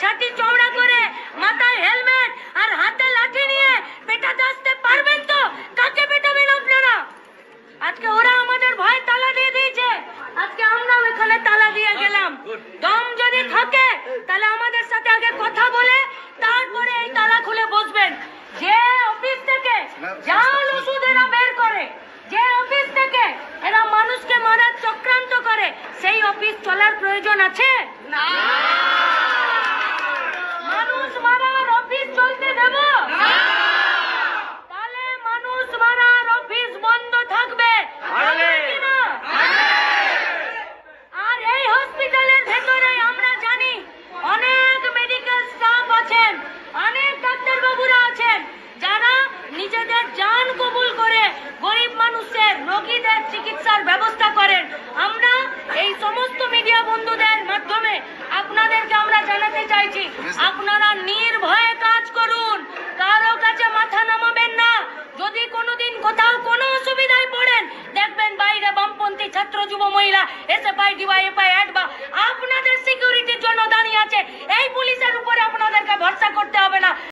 ছাতি চওড়া করে, মাথায় হেলমেট আর হাতে লাঠি নিয়ে পেটাতে আসতে পারবেন তো? কাকে পেটাবেন আপনারা? আজকে ওরা আমাদের ভয় তালা দিয়ে দিয়েছে, আজকে আমরাও এখানে তালা দিয়ে গেলাম। দম যদি থাকে তাহলে আমাদের সাথে আগে কথা বলে তারপরে এই তালা খুলে বসবেন। যে অফিস থেকে জাল ওষুধ এরা বের করে, যে অফিস থেকে এরা মানুষকে মারার চক্রান্ত করে, সেই অফিস চলার প্রয়োজন আছে? না। মানুষ মারার অফিস চলতে দেব? তাহলে মানুষ মারার অফিস বন্ধ থাকবে। আর এই হসপিটালের ভেতরে আমরা জানি অনেক মেডিকেল স্টাফ আছেন, অনেক ডাক্তারবাবুরা আছেন যারা নিজেদের জান কবুল করে গরিব মানুষের, রোগীদের চিকিৎসার ব্যবস্থা করেন। আমরা এই সমস্ত মিডিয়া বন্ধুদের মাধ্যমে আপনাদেরকে আমরা জানাতে চাইছি, আপনারা নির্ভয়ে